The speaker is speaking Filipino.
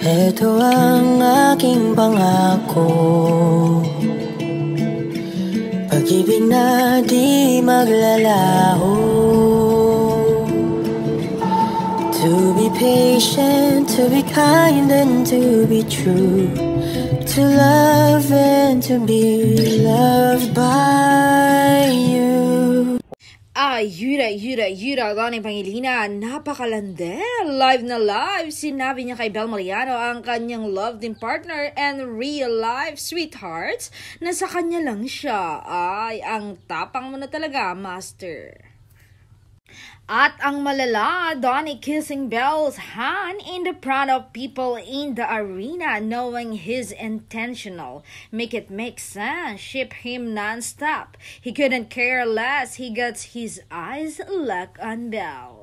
Ito ang aking pangako, pag-ibig na di maglalaho. To be patient, to be kind and to be true, to love and to be loved by you. Yura, Gani Pangilinan, napakalande, live na live, sinabi niya kay Bel Mariano ang kanyang love team partner and real life sweethearts, na sa kanya lang siya. Ay, ang tapang mo na talaga, master. At ang malala, Donnie kissing Bel's hand in the front of people in the arena, knowing his intentional. Make it make sense, ship him non-stop. He couldn't care less, he gets his eyes locked on Bell.